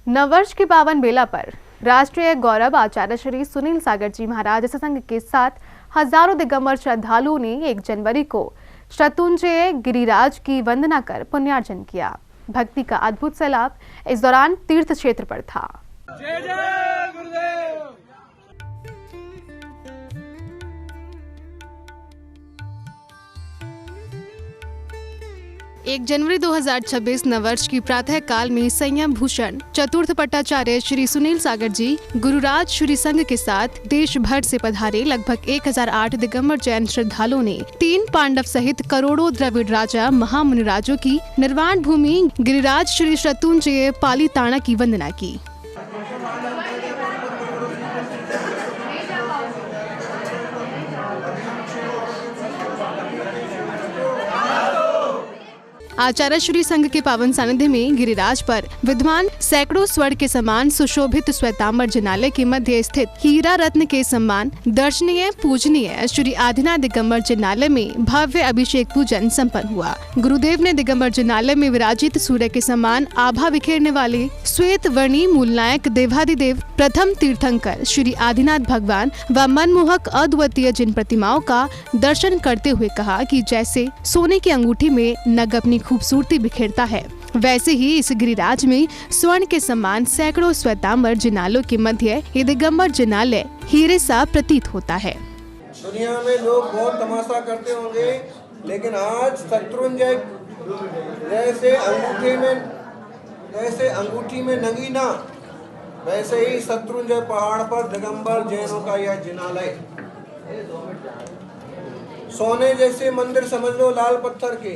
नववर्ष की पावन बेला पर राष्ट्रीय गौरव आचार्य श्री सुनील सागर जी महाराज सत्संग के साथ हजारों दिगंबर श्रद्धालुओं ने 1 जनवरी को शत्रुंजय गिरिराज की वंदना कर पुण्यार्जन किया। भक्ति का अद्भुत सैलाब इस दौरान तीर्थ क्षेत्र पर था। जय जय गुरुदेव। 1 जनवरी 2026 नववर्ष की प्रातः काल में संयम भूषण चतुर्थ पट्टाचार्य श्री सुनील सागर जी गुरुराज श्री संघ के साथ देश भर से पधारे लगभग 1008 दिगंबर जैन श्रद्धालुओं ने 3 पांडव सहित करोड़ों द्रविड़ राजा महामुनिराजों की निर्वाण भूमि गिरिराज श्री शत्रुंजय पालीताना की वंदना की। आचार्य श्री संघ के पावन सानिध्य में गिरिराज पर विद्वान सैकड़ों स्वर्ण के समान सुशोभित श्वेतांबर जिनालय के मध्य स्थित हीरा रत्न के सम्मान दर्शनीय पूजनीय श्री आदिनाथ दिगंबर जिनालय में भव्य अभिषेक पूजन संपन्न हुआ। गुरुदेव ने दिगंबर जिनालय में विराजित सूर्य के समान आभा बिखेरने वाले श्वेत वर्णी मूलनायक देवाधिदेव प्रथम तीर्थंकर श्री आदिनाथ भगवान व मनमोहक अद्वितीय जिन प्रतिमाओं का दर्शन करते हुए कहा कि जैसे सोने की अंगूठी में नग अपनी खूबसूरती बिखेरता है, वैसे ही इस गिरिराज में स्वर्ण के समान सैकड़ों श्वेतांबर जिनालों के मध्य ये दिगंबर जिनालय हीरे सा प्रतीत होता है। दुनिया में लोग बहुत तमाशा करते होंगे, लेकिन आज शत्रुंजय जैसे अंगूठी में नगीना, वैसे ही शत्रुंजय पहाड़ पर दिगंबर जैनों का यह जिनालय। सोने जैसे मंदिर समझ लो लाल पत्थर के,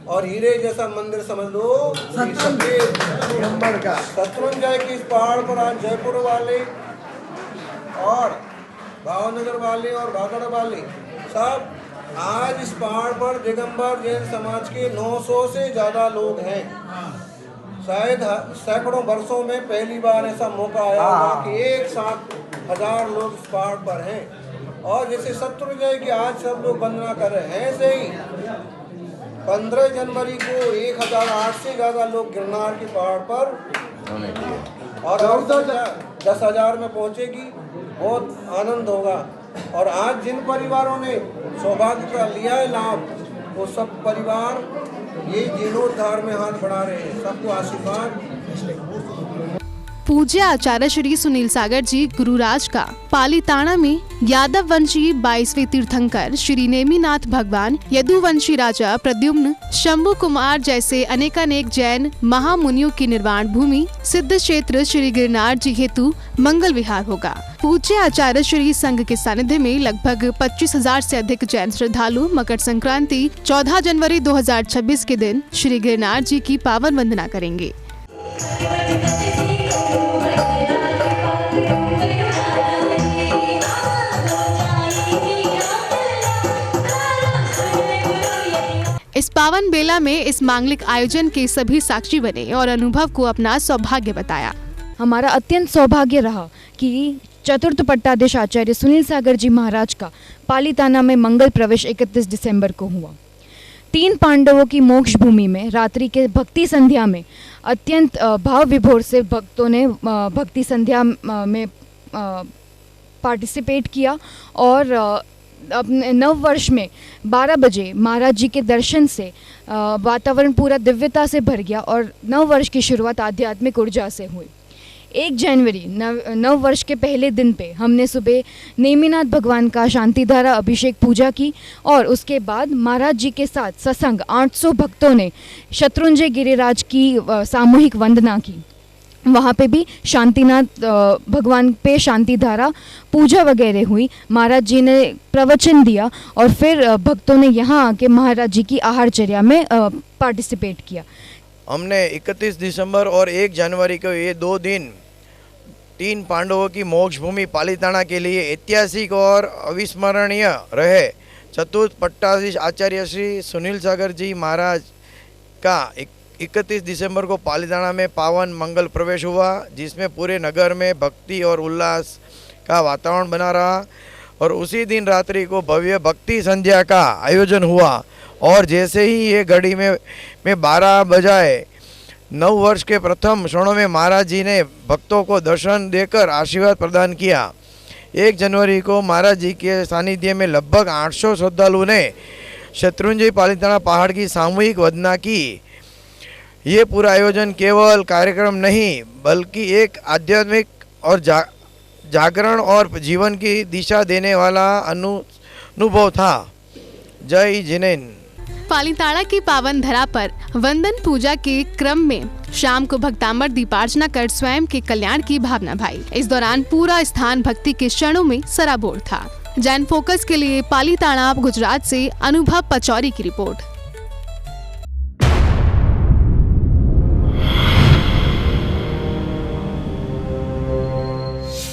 और हीरे जैसा मंदिर समझ लो दिगंबर का। शत्रुंजय के इस पहाड़ पर आज जयपुर वाले और भावनगर वाले और भागड़ वाले सब आज इस पहाड़ पर दिगंबर जैन समाज के 900 से ज्यादा लोग हैं। शायद सैकड़ों वर्षों में पहली बार ऐसा मौका आया होगा कि एक साथ 1000 लोग इस पहाड़ पर हैं। और जैसे शत्रुंजय की आज सब लोग वंदना कर रहे हैं, ऐसे ही 15 जनवरी को 1008 से ज्यादा लोग गिरनार के पहाड़ पर और 10,000 में पहुंचेगी। बहुत आनंद होगा। और आज जिन परिवारों ने सौभाग्य का लिया है लाभ, वो सब परिवार ये जीर्णोद्धार में हाथ बढ़ा रहे हैं। सबको आशीर्वाद। पूज्य आचार्य श्री सुनील सागर जी गुरुराज का पालीताना में यादव वंशी 22वें तीर्थंकर श्री नेमिनाथ भगवान, यदुवंशी राजा प्रद्युम्न, शंभु कुमार जैसे अनेकानेक जैन महामुनियों की निर्वाण भूमि सिद्ध क्षेत्र श्री गिरनार जी हेतु मंगल विहार होगा। पूज्य आचार्य श्री संघ के सानिध्य में लगभग 25,000 से अधिक जैन श्रद्धालु मकर संक्रांति 14 जनवरी 2026 के दिन श्री गिरनार जी की पावन वंदना करेंगे। इस पावन बेला में इस मांगलिक आयोजन के सभी साक्षी बने और अनुभव को अपना सौभाग्य बताया। हमारा अत्यंत सौभाग्य रहा कि चतुर्थ पट्टाधीश आचार्य सुनील सागर जी महाराज का पालीताना में मंगल प्रवेश 31 दिसंबर को हुआ। 3 पांडवों की मोक्ष भूमि में रात्रि के भक्ति संध्या में अत्यंत भाव विभोर से भक्तों ने भक्ति संध्या में पार्टिसिपेट किया और अपने नव वर्ष में 12 बजे महाराज जी के दर्शन से वातावरण पूरा दिव्यता से भर गया और नव वर्ष की शुरुआत आध्यात्मिक ऊर्जा से हुई। 1 जनवरी नव वर्ष के पहले दिन पे हमने सुबह नेमिनाथ भगवान का शांतिधारा अभिषेक पूजा की और उसके बाद महाराज जी के साथ सत्संग 800 भक्तों ने शत्रुंजय गिरिराज की सामूहिक वंदना की। वहाँ पे भी शांतिनाथ भगवान पे शांतिधारा पूजा वगैरह हुई। महाराज जी ने प्रवचन दिया और फिर भक्तों ने यहाँ आके महाराज जी की आहारचर्या में पार्टिसिपेट किया। हमने 31 दिसंबर और 1 जनवरी को ये 2 दिन 3 पांडवों की मोक्ष भूमि पालीताना के लिए ऐतिहासिक और अविस्मरणीय रहे। चतुर्थ पट्टाधीश आचार्य श्री सुनील सागर जी महाराज का 31 दिसंबर को पालीताना में पावन मंगल प्रवेश हुआ, जिसमें पूरे नगर में भक्ति और उल्लास का वातावरण बना रहा। और उसी दिन रात्रि को भव्य भक्ति संध्या का आयोजन हुआ और जैसे ही ये घड़ी में 12 बजाए नव वर्ष के प्रथम क्षणों में महाराज जी ने भक्तों को दर्शन देकर आशीर्वाद प्रदान किया। 1 जनवरी को महाराज जी के सानिध्य में लगभग 800 श्रद्धालुओं ने शत्रुंजय पालीताना पहाड़ की सामूहिक वंदना की। ये पूरा आयोजन केवल कार्यक्रम नहीं बल्कि एक आध्यात्मिक और जागरण और जीवन की दिशा देने वाला अनुभव था। जय जिनेन। पालीताना की पावन धरा पर वंदन पूजा के क्रम में शाम को भक्तांबर दीपार्चना कर स्वयं के कल्याण की भावना भाई। इस दौरान पूरा स्थान भक्ति के क्षणों में सराबोर था। जैन फोकस के लिए पालीताना गुजरात से अनुभव पचौरी की रिपोर्ट।